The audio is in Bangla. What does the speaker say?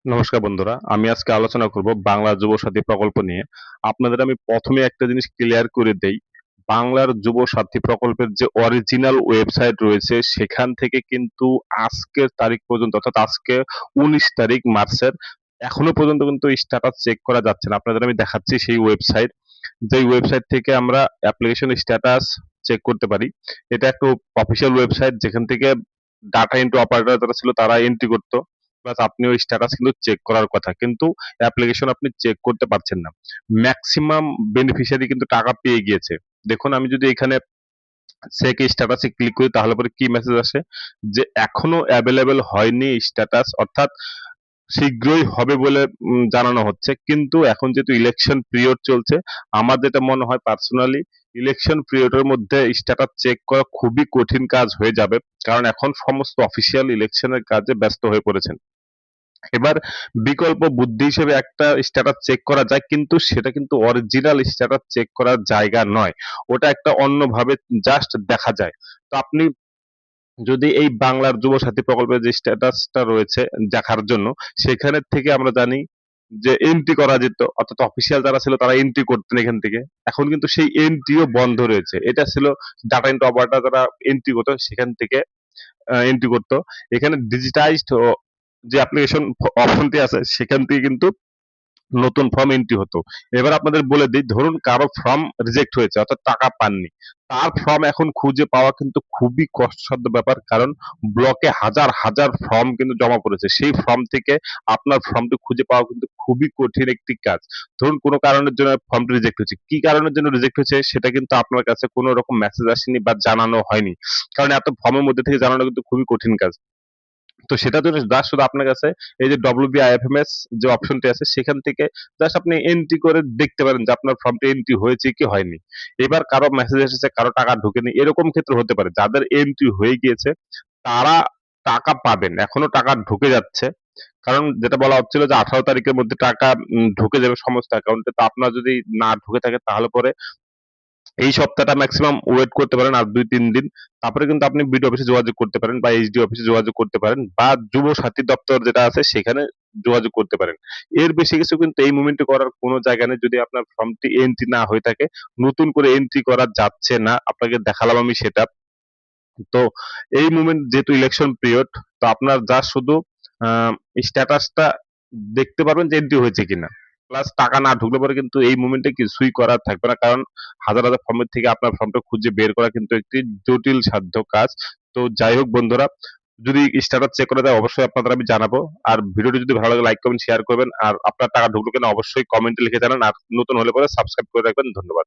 নমস্কার বন্ধুরা, আমি আজকে আলোচনা করব বাংলা যুবসাথী প্রকল্প নিয়ে। আপনাদের আমি প্রথমে একটা জিনিস ক্লিয়ার করে দেই। বাংলার যুবসাথী প্রকল্পের যে অরিজিনাল ওয়েবসাইট রয়েছে সেখান থেকে কিন্তু আজকের তারিখ পর্যন্ত অর্থাৎ আজকে 19 তারিখ মার্চের এখনো পর্যন্ত কিন্তু স্ট্যাটাস চেক করা যাচ্ছে না। আপনাদের আমি দেখাচ্ছি সেই ওয়েবসাইট, যেই ওয়েবসাইট থেকে আমরা অ্যাপ্লিকেশন স্ট্যাটাস চেক করতে পারি। এটা একটা অফিসিয়াল ওয়েবসাইট যেখান থেকে ডাটা এন্ট্রি অপারেটর যারা ছিল তারা এন্ট্রি করতো, প্লাস আপনিও স্ট্যাটাস কিন্তু চেক করার কথা, কিন্তু অ্যাপ্লিকেশন আপনি চেক করতে পারছেন না। ম্যাক্সিমাম বেনিফিশিয়ারি কিন্তু টাকা পেয়ে গিয়েছে। দেখুন, আমি যদি এখানে চেক স্ট্যাটাসে ক্লিক করি তাহলে পরে কি মেসেজ আসে যে এখনো অ্যাভেলেবেল হয়নি স্ট্যাটাস, অর্থাৎ শীঘ্রই হবে বলে জানানো হচ্ছে। কিন্তু এখন যেহেতু ইলেকশন পিরিয়ড চলছে, আমার যেটা মনে হয় পার্সোনালি, ইলেকশন পিরিয়ডের মধ্যে স্ট্যাটাস চেক করা খুবই কঠিন কাজ হয়ে যাবে, কারণ এখন সমস্ত অফিসিয়াল ইলেকশনের কাজে ব্যস্ত হয়ে পড়েছেন। এবার বিকল্প বুদ্ধি হিসেবে একটা স্ট্যাটাস চেক করা যায়, কিন্তু সেটা কিন্তু অরিজিনাল স্ট্যাটাস চেক করার জায়গা নয়। ওটা একটা অন্যভাবে জাস্ট দেখা যায়। তো আপনি যদি এই বাংলার যুবসাথী প্রকল্পের যে স্ট্যাটাসটা রয়েছে দেখার জন্য, সেখানের থেকে আমরা জানি যে এন্ট্রি করা যেত, অর্থাৎ অফিসিয়াল যারা ছিল তারা এন্ট্রি করতেন এখান থেকে। এখন কিন্তু সেই এন্ট্রিও বন্ধ রয়েছে। এটা ছিল ডাটা এন্ট্রি অপারেটর যারা এন্ট্রি করতো সেখান থেকে এন্ট্রি করতো। এখানে ডিজিটাইজড যে অ্যাপ্লিকেশন অপশনটি আছে সেখান থেকে কিন্তু নতুন ফর্ম এন্ট্রি হতো। এবার আপনাদের বলে দিই, ধরুন কারো ফর্ম রিজেক্ট হয়েছে অর্থাৎ টাকা পাননি। তার ফর্ম এখন খুঁজে পাওয়া কিন্তু খুবই কষ্টসাধ্য ব্যাপার, কারণ ব্লকে হাজার হাজার ফর্ম কিন্তু জমা পড়েছে। সেই ফর্ম থেকে আপনার ফর্মটি খুঁজে পাওয়া কিন্তু খুবই কঠিন একটি কাজ। ধরুন কোনো কারণের জন্য ফর্মটি রিজেক্ট হয়েছে, কি কারণের জন্য রিজেক্ট হয়েছে সেটা কিন্তু আপনার কাছে কোনো রকম মেসেজ আসেনি বা জানানো হয়নি, কারণ এত ফর্মের মধ্যে থেকে জানানো কিন্তু খুবই কঠিন কাজ। তো সেটার জন্য জাস্ট শুধু আপনার কাছে এই যে WBIFMS যে অপশনটি আছে সেখান থেকে জাস্ট আপনি এন্ট্রি করে দেখতে পারেন যে আপনার ফর্মটা এন্ট্রি হয়েছে কি হয়নি। এবার কারো মেসেজ এসেছে, কারো টাকা ঢোকেনি, এরকম ক্ষেত্রে হতে পারে। যাদের এন্ট্রি হয়ে গিয়েছে তারা টাকা পাবেন, এখনো টাকা ঢুকে যাচ্ছে। কারণ যেটা বলা হচ্ছিল যে 18 তারিখের মধ্যে টাকা ঢুকে যাবে সমস্ত অ্যাকাউন্টে। তো আপনার যদি না ঢুকে থাকে তাহলে পরে এই সপ্তাহটা ম্যাক্সিমাম ওয়েট করতে পারেন আর ২-৩ দিন। তারপরে কিন্তু আপনি বিডিও অফিসে যোগাযোগ করতে পারেন বা এইচডি অফিসে যোগাযোগ করতে পারেন বা যুব সাথী দপ্তর যেটা আছে সেখানে যোগাযোগ করতে পারেন। এর বেশি কিছু কিন্তু এই মুভমেন্টে করার কোনো জায়গা নেই, যদি আপনার ফর্মটি এন্ট্রি না হয়ে থাকে। নতুন করে এন্ট্রি করা যাচ্ছে না। আপনাকে দেখালাম আমি সেটা। তো এই মুভমেন্ট যেহেতু ইলেকশন পিরিয়ড, তো আপনার জাস্ট শুধু আ স্ট্যাটাসটা দেখতে পারবেন যে এন্ট্রি হয়েছে কিনা। প্লাস টাকা না ঢুকলে পরে কিন্তু এই মুভমেন্টে কিছুই করার থাকবে না। কারণ হাজার, হাজার ফর্মের থেকে আপনার ফর্মটা খুঁজে বের করা কিন্তু একটি জটিল সাধ্য কাজ। তো যাই হোক বন্ধুরা, যদি স্ট্যাটাস চেক করা যায় অবশ্যই আপনাদের আমি জানাবো। আর ভিডিওটি যদি ভালো লাগে লাইক, কমেন্ট, শেয়ার করবেন। আর আপনার টাকা ঢুকলো কিনা অবশ্যই কমেন্টে লিখে জানান। আর নতুন হলে পরে সাবস্ক্রাইব করে রাখবেন। ধন্যবাদ।